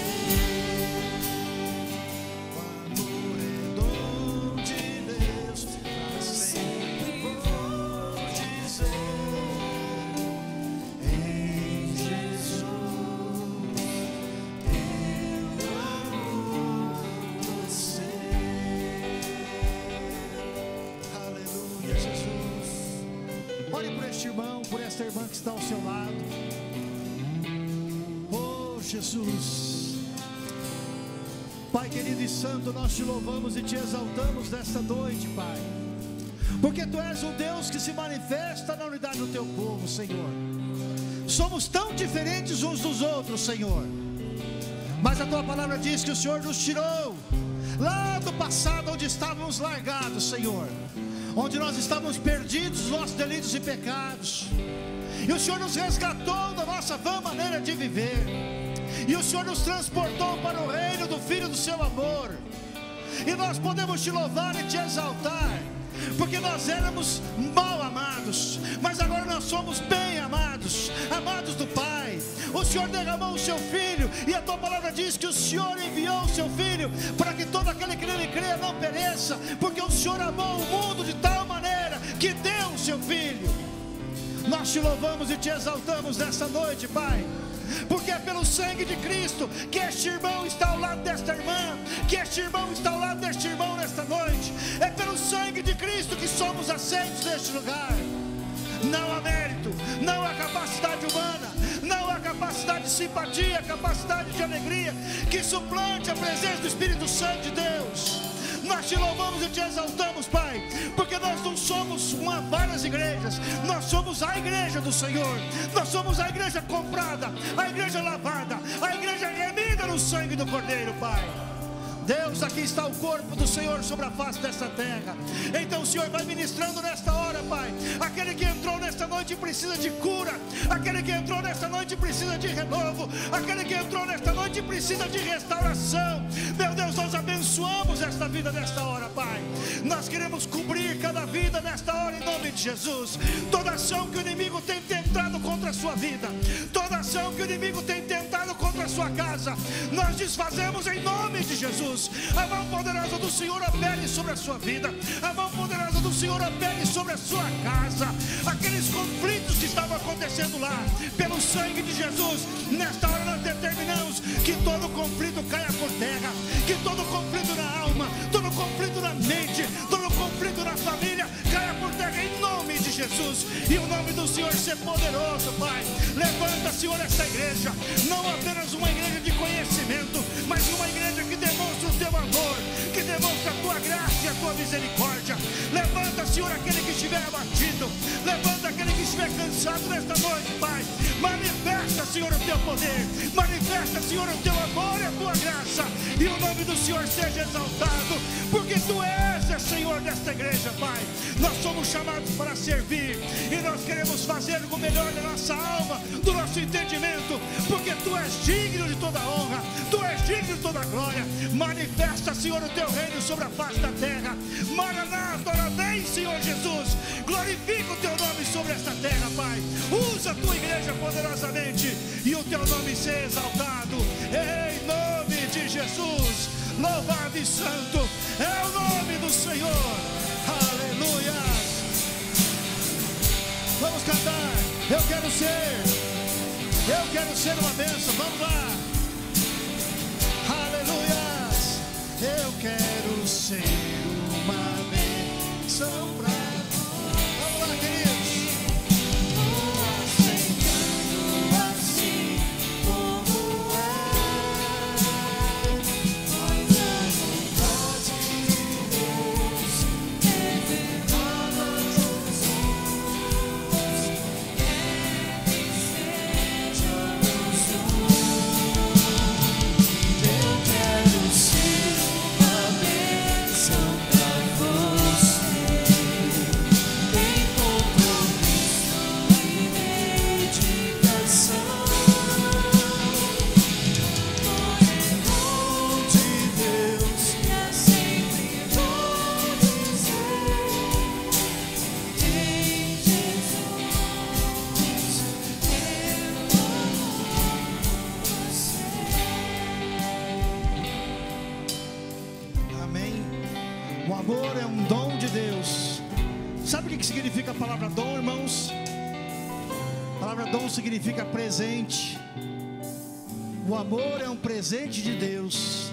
O amor é dom de Deus, pra sempre vou dizer. Em Jesus eu amo você. Aleluia, Jesus. Olhe por este irmão, por esta irmã que está ao seu lado. Oh, Jesus. Pai querido e santo, nós te louvamos e te exaltamos nesta noite, Pai, porque Tu és o Deus que se manifesta na unidade do Teu povo, Senhor. Somos tão diferentes uns dos outros, Senhor, mas a Tua palavra diz que o Senhor nos tirou lá do passado, onde estávamos largados, Senhor, onde nós estávamos perdidos nos nossos delitos e pecados, e o Senhor nos resgatou da nossa vã maneira de viver, e o Senhor nos transportou para o reino do Filho do Seu amor, e nós podemos Te louvar e Te exaltar, porque nós éramos mal amados, mas agora nós somos bem amados, amados do Pai. O Senhor derramou o Seu Filho, e a Tua palavra diz que o Senhor enviou o Seu Filho, para que todo aquele que nele creia não pereça, porque o Senhor amou o mundo de tal maneira, que deu o Seu Filho. Nós Te louvamos e Te exaltamos nesta noite, Pai, porque porque é pelo sangue de Cristo que este irmão está ao lado desta irmã, que este irmão está ao lado deste irmão nesta noite. É pelo sangue de Cristo que somos aceitos neste lugar. Não há mérito, não há capacidade humana, não há capacidade de simpatia, capacidade de alegria que suplante a presença do Espírito Santo de Deus. Nós te louvamos e te exaltamos, Pai, porque nós não somos várias igrejas, nós somos a igreja do Senhor, nós somos a igreja comprada, a igreja lavada, a igreja remida no sangue do Cordeiro, Pai. Deus, aqui está o corpo do Senhor sobre a face desta terra. Então o Senhor vai ministrando nesta hora, Pai. Aquele que entrou nesta noite precisa de cura, aquele que entrou nesta noite precisa de renovo, aquele que entrou nesta noite precisa de restauração. Meu Deus, nós abençoamos esta vida nesta hora, Pai. Nós queremos cobrir cada vida nesta hora em nome de Jesus. Toda ação que o inimigo tem tentado contra a sua vida, toda ação que o inimigo tem tentado contra a sua casa, nós desfazemos em nome de Jesus. A mão poderosa do Senhor opere sobre a sua vida, a mão poderosa do Senhor opere sobre a sua casa. Aqueles conflitos que estavam acontecendo lá, pelo sangue de Jesus, nesta hora nós determinamos que todo conflito caia por terra, que todo conflito na alma, todo conflito na mente, todo conflito na família caia por terra em nome de Jesus. E o nome do Senhor ser poderoso, Pai. Levanta, Senhor, esta igreja, não apenas uma igreja de conhecimento, mas uma igreja que demonstra o teu amor, que demonstra a tua graça e a tua misericórdia. Levanta, Senhor, aquele que estiver abatido, levanta aquele que estiver cansado nesta noite, Pai. Manifesta, Senhor, o teu poder, manifesta, Senhor, o teu amor e a tua graça, e o nome do Senhor seja exaltado, porque tu és, Senhor, desta igreja, Pai. Nós somos chamados para servir, e nós queremos fazer o melhor da nossa alma, do nosso entendimento, porque tu és digno de toda honra, tu és digno de toda glória. Manifesta, Senhor, o teu reino sobre a face da terra. Maranata, ora vem, Senhor Jesus. Glorifica o teu nome sobre esta terra, Pai. Usa a tua igreja poderosamente e o teu nome ser exaltado em nome de Jesus. Louvado e santo é o nome do Senhor. Aleluia. Vamos cantar. Eu quero ser uma bênção. Vamos lá. Aleluias. Eu quero ser uma bênção pra... Vamos lá, queridos. Aceitando assim como é. Mas a vontade de Deus revelada aos homens. Que seja o Senhor. Eu quero ser uma bênção pra você. Tem compromisso e dedicação. Pois o dom de Deus é sempre vou dizer. Em Jesus eu amo você. Amém. O amor é um dom de Deus. Sabe o que significa a palavra dom, irmãos? A palavra dom significa presente. O amor é um presente de Deus.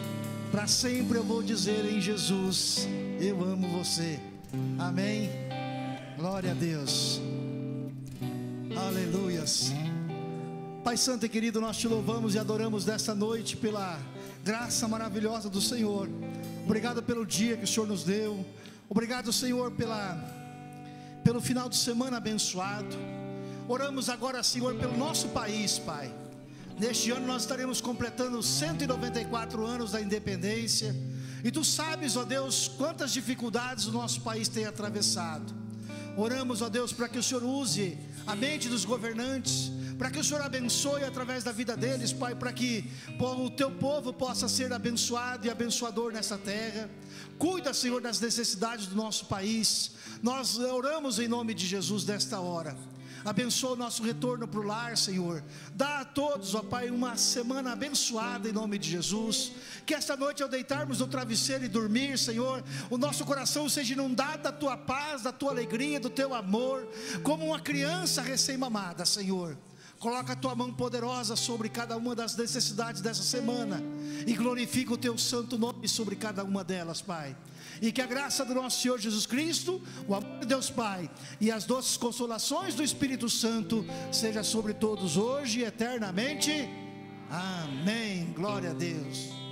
Para sempre eu vou dizer em Jesus: eu amo você. Amém. Glória a Deus. Aleluias. Pai santo e querido, nós te louvamos e adoramos desta noite pela graça maravilhosa do Senhor. Obrigado pelo dia que o Senhor nos deu. Obrigado, Senhor, pelo final de semana abençoado. Oramos agora, Senhor, pelo nosso país, Pai. Neste ano nós estaremos completando 194 anos da independência. E Tu sabes, ó Deus, quantas dificuldades o nosso país tem atravessado. Oramos, ó Deus, para que o Senhor use a mente dos governantes, para que o Senhor abençoe através da vida deles, Pai, para que o Teu povo possa ser abençoado e abençoador nessa terra. Cuida, Senhor, das necessidades do nosso país. Nós oramos em nome de Jesus nesta hora. Abençoa o nosso retorno para o lar, Senhor. Dá a todos, ó Pai, uma semana abençoada em nome de Jesus. Que esta noite, ao deitarmos no travesseiro e dormir, Senhor, o nosso coração seja inundado da Tua paz, da Tua alegria, do Teu amor, como uma criança recém-mamada, Senhor. Coloca a tua mão poderosa sobre cada uma das necessidades dessa semana e glorifica o teu santo nome sobre cada uma delas, Pai. E que a graça do nosso Senhor Jesus Cristo, o amor de Deus Pai e as doces consolações do Espírito Santo seja sobre todos hoje e eternamente. Amém. Glória a Deus.